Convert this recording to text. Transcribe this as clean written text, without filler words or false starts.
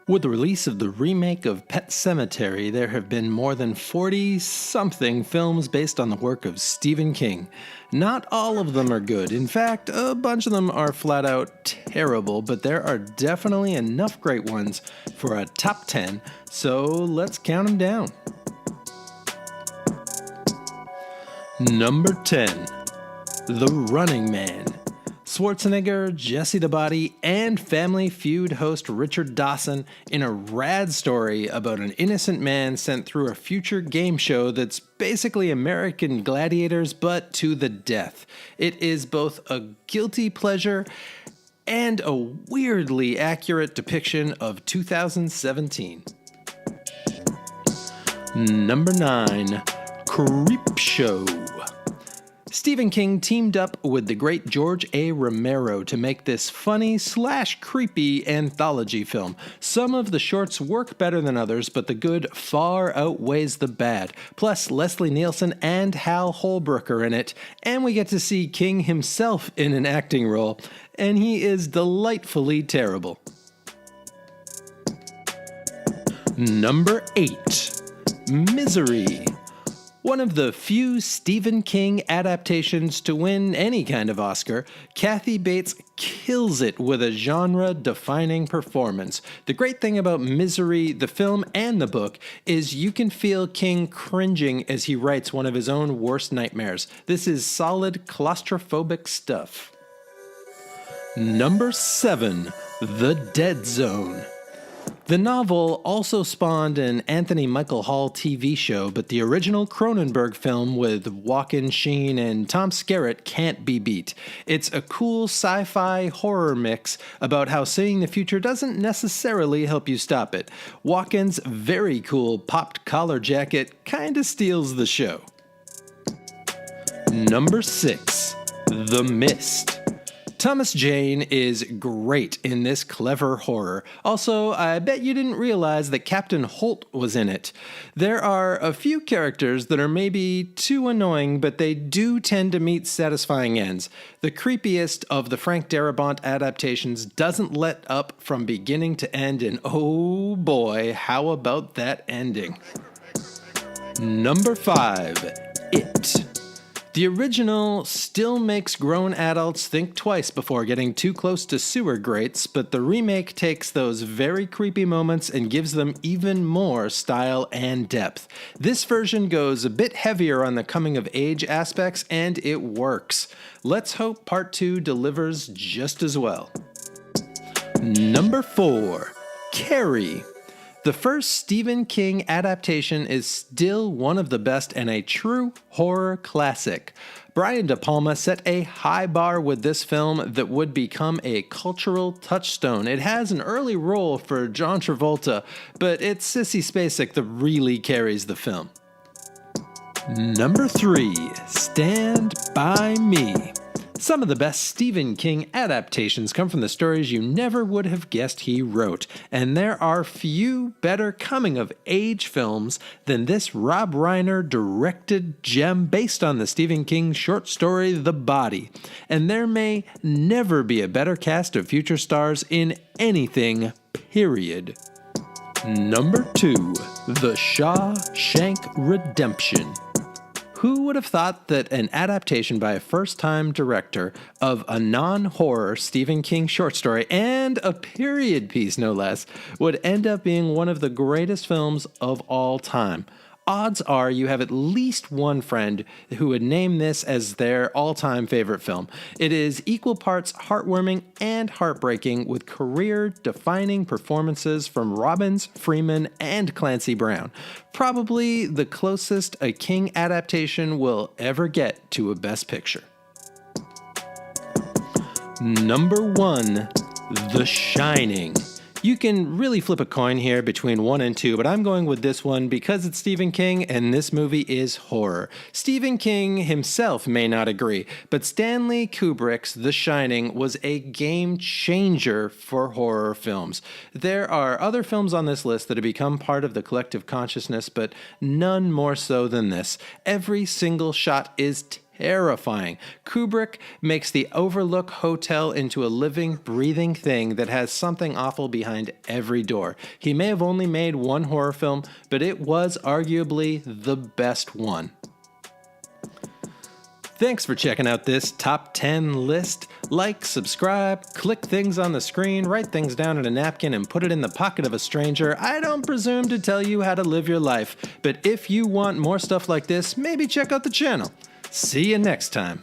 With the release of the remake of Pet Sematary, there have been more than 40-something films based on the work of Stephen King. Not all of them are good. In fact, a bunch of them are flat out terrible, but there are definitely enough great ones for a top 10, so let's count them down. Number 10, The Running Man. Schwarzenegger, Jesse the Body, and Family Feud host Richard Dawson in a rad story about an innocent man sent through a future game show that's basically American Gladiators, but to the death. It is both a guilty pleasure and a weirdly accurate depiction of 2017. Number 9, Creepshow. Stephen King teamed up with the great George A. Romero to make this funny/creepy anthology film. Some of the shorts work better than others, but the good far outweighs the bad. Plus, Leslie Nielsen and Hal Holbrook are in it, and we get to see King himself in an acting role, and he is delightfully terrible. Number 8, Misery. One of the few Stephen King adaptations to win any kind of Oscar, Kathy Bates kills it with a genre-defining performance. The great thing about Misery, the film and the book, is you can feel King cringing as he writes one of his own worst nightmares. This is solid claustrophobic stuff. Number 7, The Dead Zone. The novel also spawned an Anthony Michael Hall TV show, but the original Cronenberg film with Joaquin Sheen and Tom Skerritt can't be beat. It's a cool sci-fi horror mix about how seeing the future doesn't necessarily help you stop it. Joaquin's very cool popped collar jacket kinda steals the show. Number 6, The Mist. Thomas Jane is great in this clever horror. Also, I bet you didn't realize that Captain Holt was in it. There are a few characters that are maybe too annoying, but they do tend to meet satisfying ends. The creepiest of the Frank Darabont adaptations doesn't let up from beginning to end, and oh boy, how about that ending? Number 5, It. The original still makes grown adults think twice before getting too close to sewer grates, but the remake takes those very creepy moments and gives them even more style and depth. This version goes a bit heavier on the coming-of-age aspects, and it works. Let's hope Part 2 delivers just as well. Number 4, Carrie. The first Stephen King adaptation is still one of the best and a true horror classic. Brian De Palma set a high bar with this film that would become a cultural touchstone. It has an early role for John Travolta, but it's Sissy Spacek that really carries the film. Number 3, Stand By Me. Some of the best Stephen King adaptations come from the stories you never would have guessed he wrote, and there are few better coming-of-age films than this Rob Reiner directed gem based on the Stephen King short story The Body. And there may never be a better cast of future stars in anything, period. Number 2, The Shawshank Redemption. Who would have thought that an adaptation by a first-time director of a non-horror Stephen King short story, and a period piece no less, would end up being one of the greatest films of all time? Odds are you have at least one friend who would name this as their all-time favorite film. It is equal parts heartwarming and heartbreaking, with career-defining performances from Robbins, Freeman, and Clancy Brown. Probably the closest a King adaptation will ever get to a Best Picture. Number 1, The Shining. You can really flip a coin here between 1 and 2, but I'm going with this one because it's Stephen King and this movie is horror. Stephen King himself may not agree, but Stanley Kubrick's The Shining was a game changer for horror films. There are other films on this list that have become part of the collective consciousness, but none more so than this. Every single shot is terrifying. Kubrick makes the Overlook Hotel into a living, breathing thing that has something awful behind every door. He may have only made one horror film, but it was arguably the best one. Thanks for checking out this top 10 list. Like, subscribe, click things on the screen, write things down on a napkin, and put it in the pocket of a stranger. I don't presume to tell you how to live your life, but if you want more stuff like this, maybe check out the channel. See you next time.